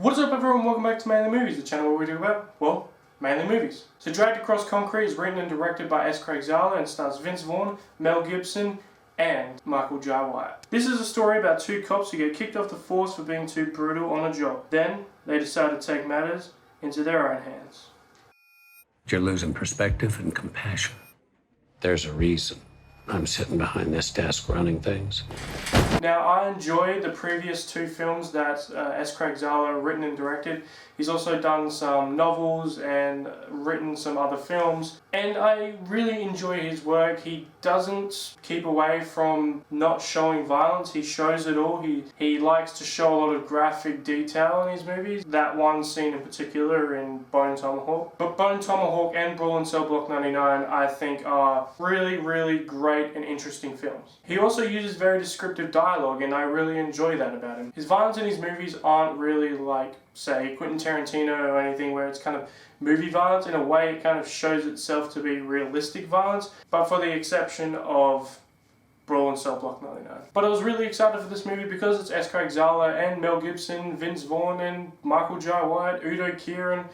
What is up everyone, welcome back to Mainly Movies, the channel where we do about, well, mainly movies. So Dragged Across Concrete is written and directed by Graig Zahler and stars Vince Vaughn, Mel Gibson, and Michael Jai White. This is a story about two cops who get kicked off the force for being too brutal on a job. Then, they decide to take matters into their own hands. You're losing perspective and compassion. There's a reason I'm sitting behind this desk running things. Now, I enjoy the previous two films that Graig Zahler written and directed. He's also done some novels and written some other films, and I really enjoy his work. He doesn't keep away from not showing violence. He shows it all. He likes to show a lot of graphic detail in his movies. That one scene in particular in Bone Tomahawk. But Bone Tomahawk and Brawl in Cell Block 99 I think are really great and interesting films. He also uses very descriptive dialogue, and I really enjoy that about him. His violence in his movies aren't really like, say, Quentin Tarantino or anything where it's kind of movie violence. In a way, it kind of shows itself to be realistic violence, but for the exception of Brawl in Cell Block 99. But I was really excited for this movie because it's Graig Zahler and Mel Gibson, Vince Vaughn and Michael Jai White, Udo Kier,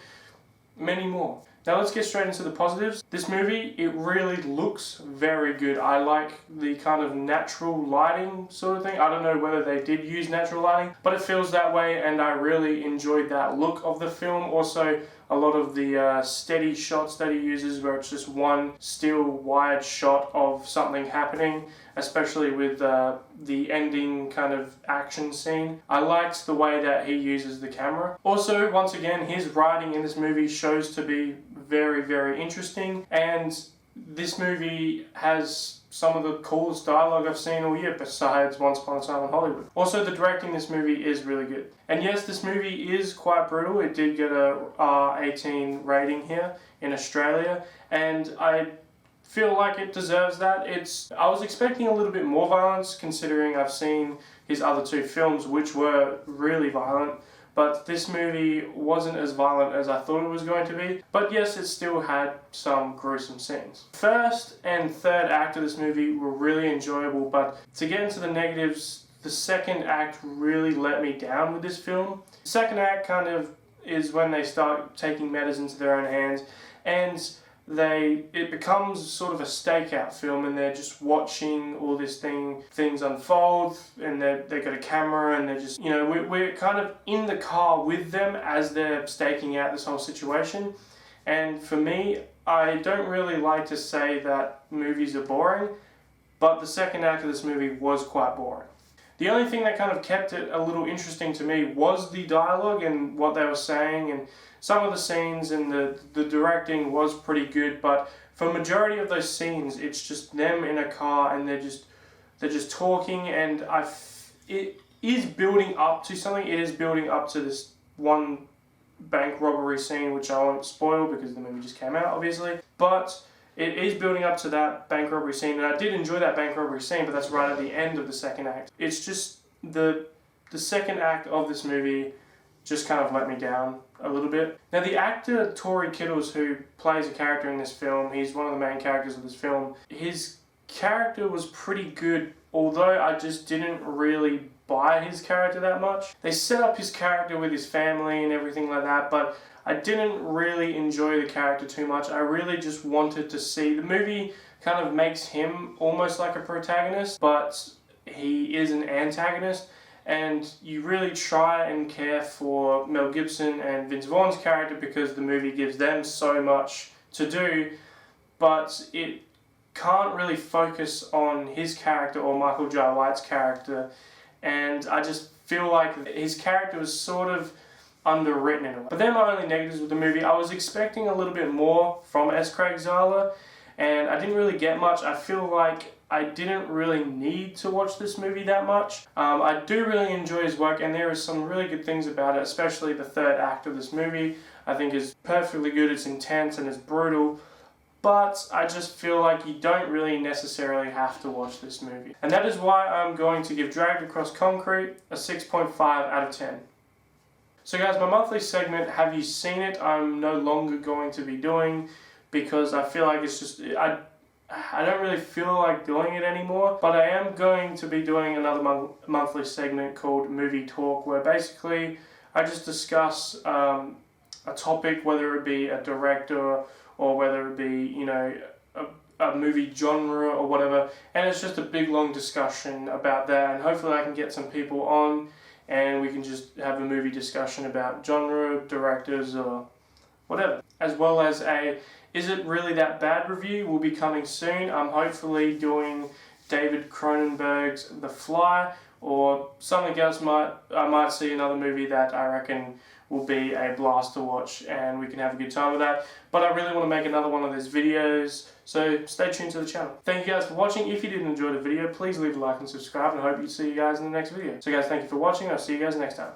many more. Now let's get straight into the positives. This movie, it really looks very good. I like the kind of natural lighting sort of thing. I don't know whether they did use natural lighting, but it feels that way, and I really enjoyed that look of the film. Also, a lot of the steady shots that he uses where it's just one still wide shot of something happening, especially with the ending kind of action scene. I liked the way that he uses the camera. Also, once again, his writing in this movie shows to be very interesting, and this movie has some of the coolest dialogue I've seen all year besides Once Upon a Time in Hollywood. Also, the directing in this movie is really good. And yes, this movie is quite brutal. It did get a R18 rating here in Australia, and I feel like it deserves that. I was expecting a little bit more violence considering I've seen his other two films which were really violent. But this movie wasn't as violent as I thought it was going to be. But yes, it still had some gruesome scenes. First and third act of this movie were really enjoyable, but to get into the negatives, the second act really let me down with this film. The second act kind of is when they start taking matters into their own hands, and it becomes sort of a stakeout film, and they're just watching all this things unfold, and they got a camera, and they're just, you know, we're kind of in the car with them as they're staking out this whole situation. And for me, I don't really like to say that movies are boring, but the second act of this movie was quite boring. The only thing that kind of kept it a little interesting to me was the dialogue and what they were saying, and some of the scenes, and the directing was pretty good, but for majority of those scenes, it's just them in a car and they're just talking, and it is building up to something. It is building up to this one bank robbery scene, which I won't spoil because the movie just came out, obviously, but it is building up to that bank robbery scene, and I did enjoy that bank robbery scene, but that's right at the end of the second act. It's just the second act of this movie just kind of let me down a little bit. Now, the actor Tory Kittles, who plays a character in this film, he's one of the main characters of this film. His character was pretty good, although I just didn't really buy his character that much. They set up his character with his family and everything like that, but I didn't really enjoy the character too much. I really just wanted to see... The movie kind of makes him almost like a protagonist, but he is an antagonist, and you really try and care for Mel Gibson and Vince Vaughn's character because the movie gives them so much to do, but it can't really focus on his character or Michael Jai White's character, and I just feel like his character was sort of underwritten in a way. But they're my only negatives with the movie. I was expecting a little bit more from Graig Zahler, and I didn't really get much. I feel like I didn't really need to watch this movie that much. I do really enjoy his work, and there are some really good things about it, especially the third act of this movie. I think is perfectly good. It's intense and it's brutal, but I just feel like you don't really necessarily have to watch this movie. And that is why I'm going to give Dragged Across Concrete a 6.5 out of 10. So guys, my monthly segment, Have You Seen It? I'm no longer going to be doing because I feel like it's just... I don't really feel like doing it anymore, but I am going to be doing another monthly segment called Movie Talk, where basically I just discuss a topic, whether it be a director or whether it be, you know, a movie genre or whatever, and it's just a big long discussion about that, and hopefully I can get some people on and we can just have a movie discussion about genre, directors, or whatever. As well as a Is It Really That Bad review will be coming soon. I'm hopefully doing David Cronenberg's The Fly, or something else. I might see another movie that I reckon will be a blast to watch, and we can have a good time with that. But I really want to make another one of these videos, so stay tuned to the channel. Thank you guys for watching. If you did enjoy the video, please leave a like and subscribe, and I hope to see you guys in the next video. So guys, thank you for watching. I'll see you guys next time.